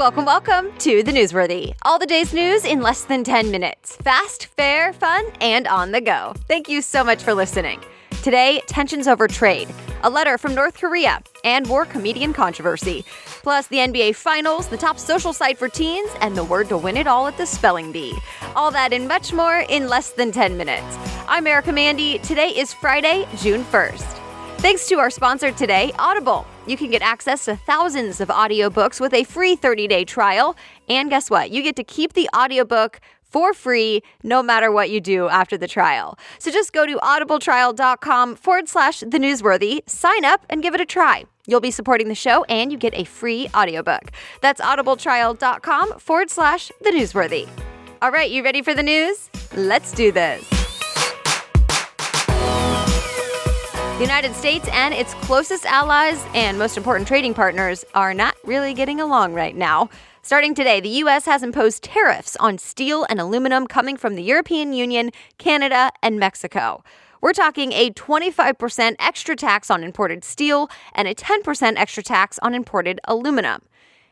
Welcome to The Newsworthy. All the day's news in less than 10 minutes. Fast, fair, fun, and on the go. Thank you so much for listening. Today, tensions over trade, a letter from North Korea, and more comedian controversy. Plus, the NBA Finals, the top social site for teens, and the word to win it all at the spelling bee. All that and much more in less than 10 minutes. I'm Erica Mandy. Today is Friday, June 1st. Thanks to our sponsor today, Audible. You can get access to thousands of audiobooks with a free 30-day trial. And guess what? You get to keep the audiobook for free no matter what you do after the trial. So just go to audibletrial.com/thenewsworthy, sign up, and give it a try. You'll be supporting the show and you get a free audiobook. That's audibletrial.com/thenewsworthy. All right, you ready for the news? Let's do this. The United States and its closest allies and most important trading partners are not really getting along right now. Starting today, the U.S. has imposed tariffs on steel and aluminum coming from the European Union, Canada, and Mexico. We're talking a 25% extra tax on imported steel and a 10% extra tax on imported aluminum.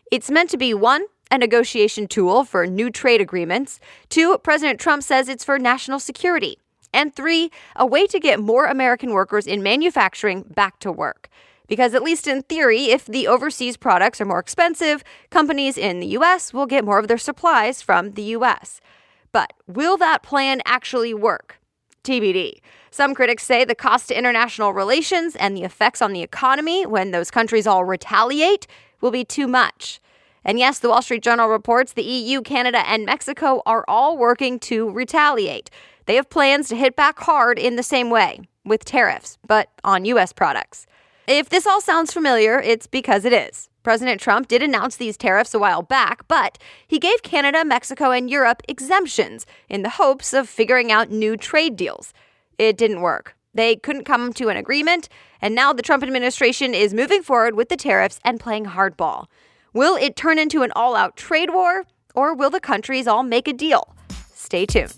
It's meant to be, one, a negotiation tool for new trade agreements. Two, President Trump says it's for national security. And three, a way to get more American workers in manufacturing back to work. Because at least in theory, if the overseas products are more expensive, companies in the U.S. will get more of their supplies from the U.S. But will that plan actually work? TBD. Some critics say the cost to international relations and the effects on the economy when those countries all retaliate will be too much. And yes, the Wall Street Journal reports the EU, Canada, and Mexico are all working to retaliate. They have plans to hit back hard in the same way, with tariffs, but on U.S. products. If this all sounds familiar, it's because it is. President Trump did announce these tariffs a while back, but he gave Canada, Mexico, and Europe exemptions in the hopes of figuring out new trade deals. It didn't work. They couldn't come to an agreement, and now the Trump administration is moving forward with the tariffs and playing hardball. Will it turn into an all-out trade war, or will the countries all make a deal? Stay tuned.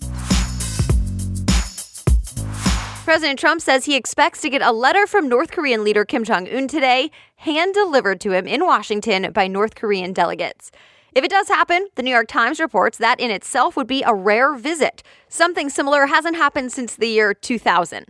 President Trump says he expects to get a letter from North Korean leader Kim Jong-un today, hand-delivered to him in Washington by North Korean delegates. If it does happen, the New York Times reports that in itself would be a rare visit. Something similar hasn't happened since the year 2000.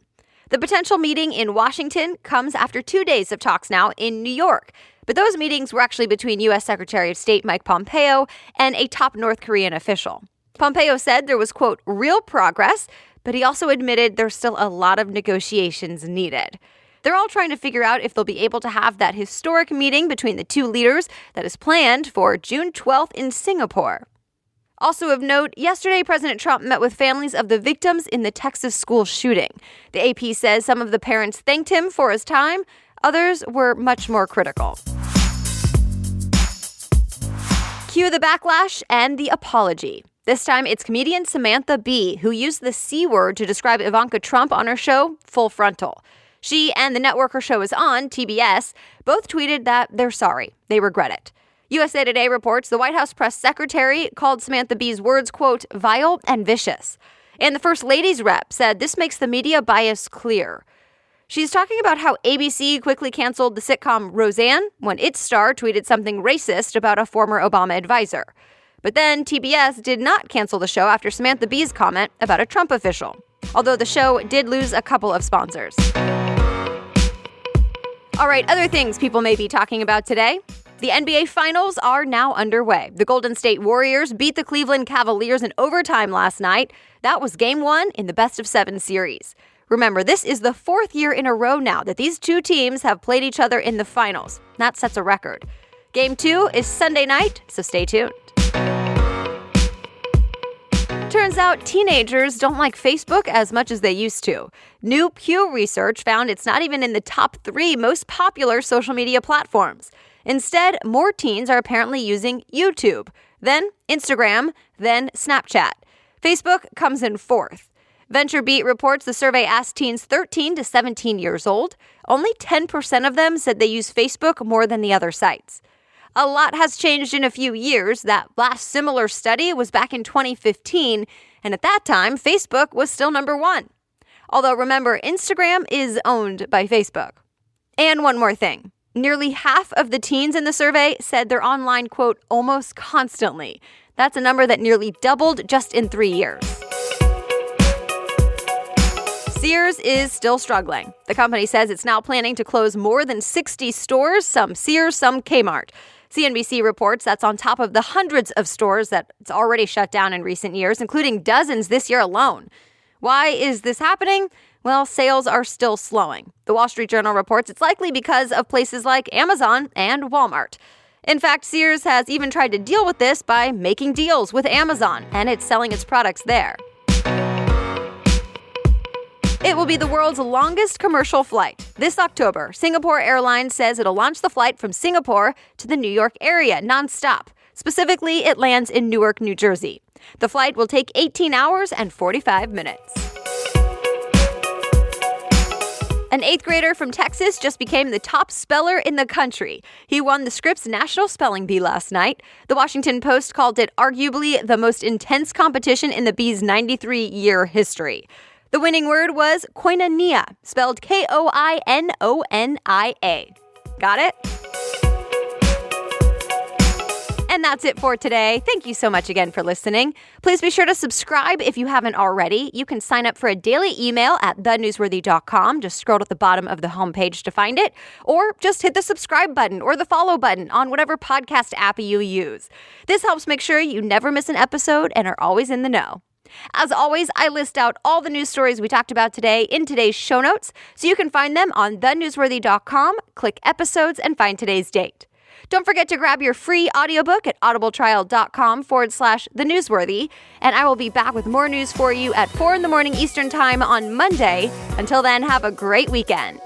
The potential meeting in Washington comes after 2 days of talks now in New York. But those meetings were actually between U.S. Secretary of State Mike Pompeo and a top North Korean official. Pompeo said there was, quote, real progress, but he also admitted there's still a lot of negotiations needed. They're all trying to figure out if they'll be able to have that historic meeting between the two leaders that is planned for June 12th in Singapore. Also of note, yesterday President Trump met with families of the victims in the Texas school shooting. The AP says some of the parents thanked him for his time. Others were much more critical. Cue the backlash and the apology. This time, it's comedian Samantha Bee who used the C word to describe Ivanka Trump on her show, Full Frontal. She and the network her show is on, TBS, both tweeted that they're sorry. They regret it. USA Today reports the White House press secretary called Samantha Bee's words, quote, vile and vicious. And the First Lady's rep said this makes the media bias clear. She's talking about how ABC quickly canceled the sitcom Roseanne when its star tweeted something racist about a former Obama advisor. But then TBS did not cancel the show after Samantha Bee's comment about a Trump official, although the show did lose a couple of sponsors. All right, other things people may be talking about today. The NBA Finals are now underway. The Golden State Warriors beat the Cleveland Cavaliers in overtime last night. That was Game 1 in the best-of-7 series. Remember, this is the fourth year in a row now that these two teams have played each other in the finals. That sets a record. Game 2 is Sunday night, so stay tuned. Turns out teenagers don't like Facebook as much as they used to. New Pew research found it's not even in the top 3 most popular social media platforms. Instead, more teens are apparently using YouTube, then Instagram, then Snapchat. Facebook comes in 4th. VentureBeat reports the survey asked teens 13 to 17 years old. Only 10% of them said they use Facebook more than the other sites. A lot has changed in a few years. That last similar study was back in 2015, and at that time, Facebook was still number 1. Although remember, Instagram is owned by Facebook. And one more thing. Nearly half of the teens in the survey said they're online, quote, almost constantly. That's a number that nearly doubled just in 3 years. Sears is still struggling. The company says it's now planning to close more than 60 stores, some Sears, some Kmart. CNBC reports that's on top of the hundreds of stores that it's already shut down in recent years, including dozens this year alone. Why is this happening? Well, sales are still slowing. The Wall Street Journal reports it's likely because of places like Amazon and Walmart. In fact, Sears has even tried to deal with this by making deals with Amazon, and it's selling its products there. It will be the world's longest commercial flight. This October, Singapore Airlines says it'll launch the flight from Singapore to the New York area nonstop. Specifically, it lands in Newark, New Jersey. The flight will take 18 hours and 45 minutes. An 8th grader from Texas just became the top speller in the country. He won the Scripps National Spelling Bee last night. The Washington Post called it arguably the most intense competition in the Bee's 93-year history. The winning word was koinonia, spelled Koinonia. Got it? And that's it for today. Thank you so much again for listening. Please be sure to subscribe if you haven't already. You can sign up for a daily email at thenewsworthy.com. Just scroll to the bottom of the homepage to find it, or just hit the subscribe button or the follow button on whatever podcast app you use. This helps make sure you never miss an episode and are always in the know. As always, I list out all the news stories we talked about today in today's show notes, so you can find them on thenewsworthy.com, click episodes, and find today's date. Don't forget to grab your free audiobook at audibletrial.com/thenewsworthy, and I will be back with more news for you at 4 a.m. Eastern Time on Monday. Until then, have a great weekend.